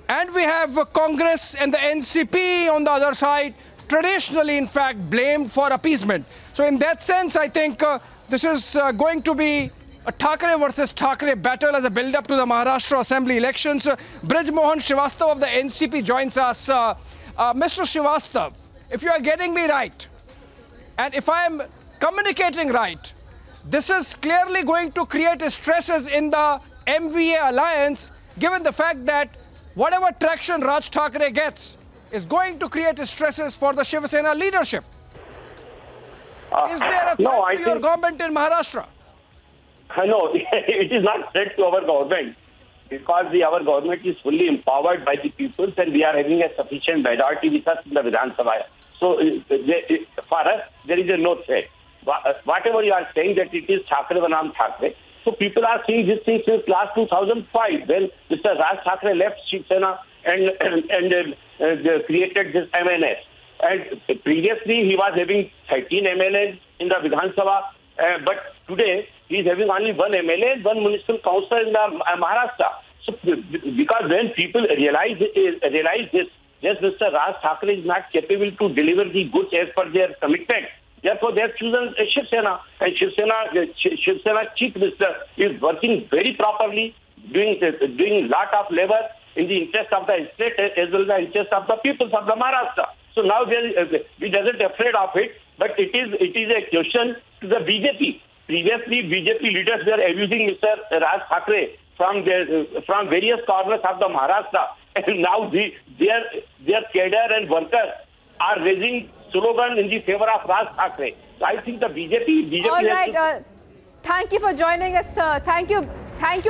And we have Congress and the NCP on the other side, traditionally, in fact, blamed for appeasement. So in that sense, I think this is going to be a Thackeray versus Thackeray battle as a build-up to the Maharashtra Assembly elections. Brijmohan Srivastav of the NCP joins us. Mr. Srivastav, if you are getting me right, and if I am communicating right, this is clearly going to create stresses in the MVA alliance, given the fact that whatever traction Raj Thackeray gets is going to create stresses for the Shiv Sena leadership. Is there a threat to your government in Maharashtra? No, it is not threat to our government, because our government is fully empowered by the people, and we are having a sufficient majority with us in the Vidhan Sabha. So for us, there is no threat. Whatever you are saying that it is Thackeray Banam Thackeray, so people are saying this thing since last 2005, when Mr. Raj Thackeray left Shiv Sena and created this MNS. And previously he was having 13 MLAs in the Vidhan Sabha, but today he is having only one MLA and one municipal councillor in the Maharashtra. So because when people realize this, yes, Mr. Raj Thackeray is not capable to deliver the goods as per their commitment. Therefore, they have chosen Shiv Sena, and Shiv Sena Chief Minister is working very properly, doing lot of labor in the interest of the state as well as the interest of the people of the Maharashtra. So now we doesn't afraid of it, but it is a question to the BJP. Previously, BJP leaders were abusing Mr. Raj Thackeray from various corners of the Maharashtra, and now their cadre and workers are raising slogan in the favor of Raj Thackeray. So I think the BJP all right, thank you for joining us. Thank you,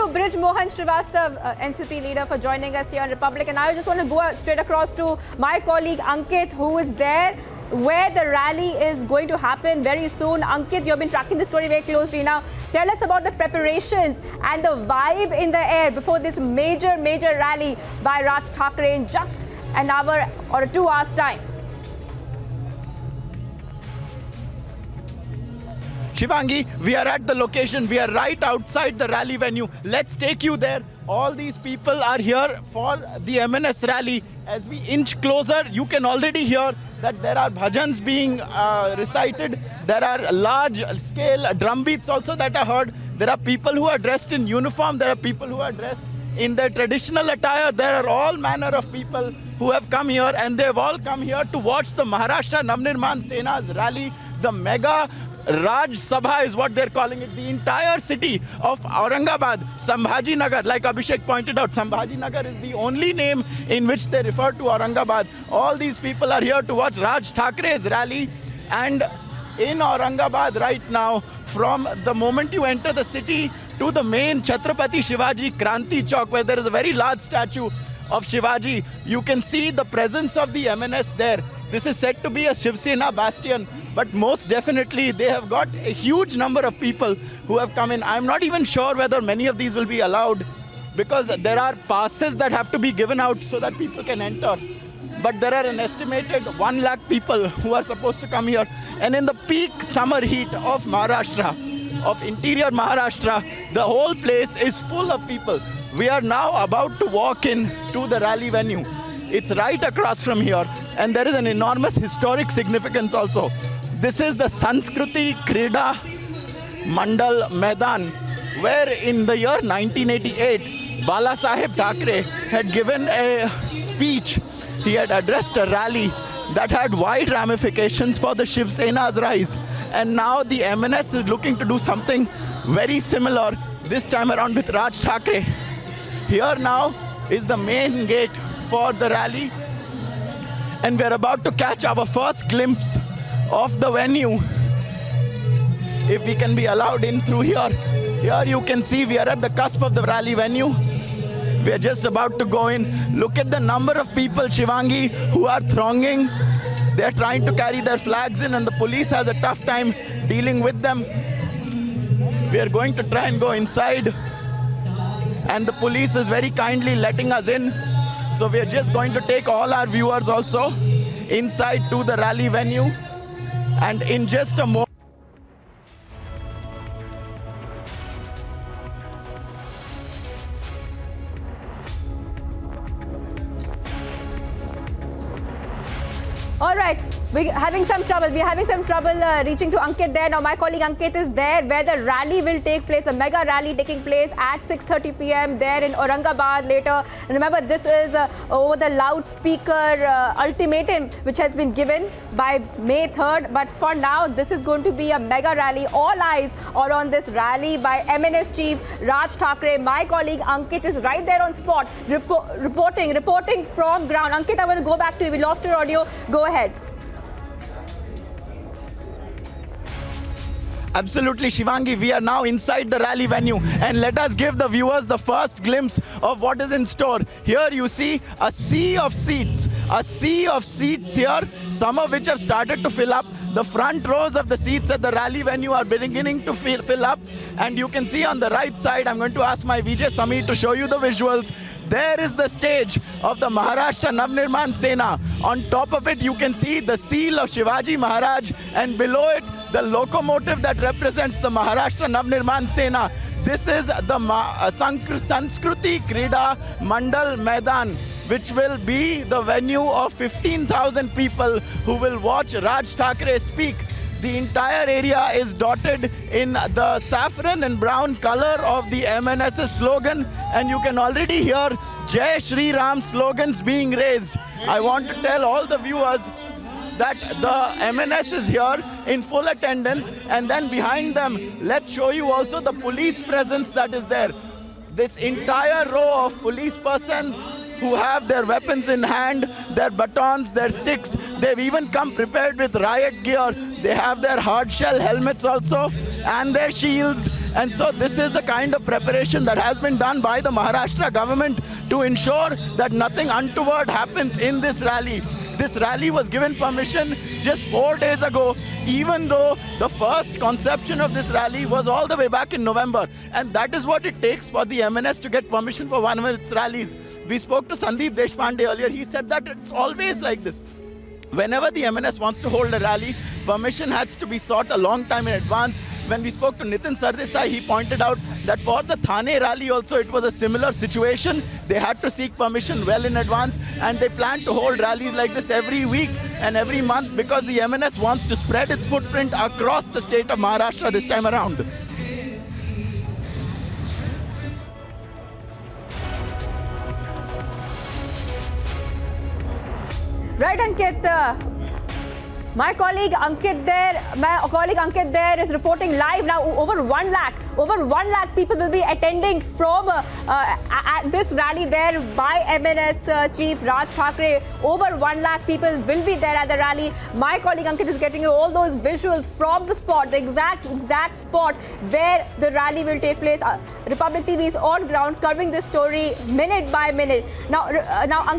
Brijmohan Srivastav, NCP leader, for joining us here on Republic. And I just want to go straight across to my colleague Ankit, who is there where the rally is going to happen very soon. Ankit, you've been tracking the story very closely. Now, tell us about the preparations and the vibe in the air before this major rally by Raj Thackeray in just an hour or 2 hours' time. Shivangi, we are at the location. We are right outside the rally venue. Let's take you there. All these people are here for the MNS rally. As we inch closer, you can already hear that there are bhajans being recited. There are large-scale drum beats also that are heard. There are people who are dressed in uniform. There are people who are dressed in their traditional attire. There are all manner of people who have come here, and they've all come here to watch the Maharashtra Navnirman Sena's rally, the mega Raj Sabha is what they're calling it. The entire city of Aurangabad, Sambhaji Nagar, like Abhishek pointed out, Sambhaji Nagar is the only name in which they refer to Aurangabad. All these people are here to watch Raj Thackeray's rally. And in Aurangabad right now, from the moment you enter the city to the main Chhatrapati Shivaji Kranti Chowk, where there is a very large statue of Shivaji, you can see the presence of the MNS there. This is said to be a Shiv Sena bastion, but most definitely they have got a huge number of people who have come in. I'm not even sure whether many of these will be allowed, because there are passes that have to be given out so that people can enter. But there are an estimated 1 lakh people who are supposed to come here. And in the peak summer heat of Maharashtra, of interior Maharashtra, the whole place is full of people. We are now about to walk in to the rally venue. It's right across from here, and there is an enormous historic significance also. This is the Sanskriti Krida Mandal Maidan, where in the year 1988, Bala Saheb Thackeray had given a speech. He had addressed a rally that had wide ramifications for the Shiv Sena's rise. And now the MNS is looking to do something very similar, this time around with Raj Thackeray. Here now is the main gate for the rally, and we're about to catch our first glimpse of the venue, if we can be allowed in through here. Here you can see we are at the cusp of the rally venue. We are just about to go in. Look at the number of people, Shivangi, who are thronging. They're trying to carry their flags in, and the police has a tough time dealing with them. We are going to try and go inside, and the police is very kindly letting us in. So we are just going to take all our viewers also inside to the rally venue, and in just a moment. All right, we're having some trouble. Reaching to Ankit there. Now, my colleague Ankit is there where the rally will take place, a mega rally taking place at 6:30 p.m. there in Aurangabad later. Remember, this is over the loudspeaker ultimatum which has been given by May 3rd. But for now, this is going to be a mega rally. All eyes are on this rally by MNS chief Raj Thackeray. My colleague Ankit is right there on spot, reporting from ground. Ankit, I want to go back to you. We lost your audio. Go ahead. Absolutely, Shivangi. We are now inside the rally venue, and let us give the viewers the first glimpse of what is in store. Here you see a sea of seats here, some of which have started to fill up. The front rows of the seats at the rally venue are beginning to fill up, and you can see on the right side, I'm going to ask my VJ Sami to show you the visuals. There is the stage of the Maharashtra Navnirman Sena. On top of it, you can see the seal of Shivaji Maharaj, and below it, the locomotive that represents the Maharashtra Navnirman Sena. This is the Sanskruti Krida Mandal Maidan, which will be the venue of 15,000 people who will watch Raj Thackeray speak. The entire area is dotted in the saffron and brown color of the MNS's slogan, and you can already hear Jai Shri Ram slogans being raised. I want to tell all the viewers that the MNS is here in full attendance, and then behind them, let's show you also the police presence that is there. This entire row of police persons who have their weapons in hand, their batons, their sticks. They've even come prepared with riot gear. They have their hard shell helmets also and their shields. And so this is the kind of preparation that has been done by the Maharashtra government to ensure that nothing untoward happens in this rally. This rally was given permission just 4 days ago, even though the first conception of this rally was all the way back in November. And that is what it takes for the MNS to get permission for one of its rallies. We spoke to Sandeep Deshpande earlier. He said that it's always like this. Whenever the MNS wants to hold a rally, permission has to be sought a long time in advance. When we spoke to Nitin Sardesai, he pointed out that for the Thane rally also, it was a similar situation. They had to seek permission well in advance, and they plan to hold rallies like this every week and every month because the MNS wants to spread its footprint across the state of Maharashtra this time around. Right, Ankit. My colleague Ankit there is reporting live now. Over 1 lakh people will be attending from at this rally there by MNS Chief Raj Thackeray. Over 1 lakh people will be there at the rally. My colleague Ankit is getting you all those visuals from the spot, the exact spot where the rally will take place. Republic TV is on ground covering this story minute by minute. Now Ankit.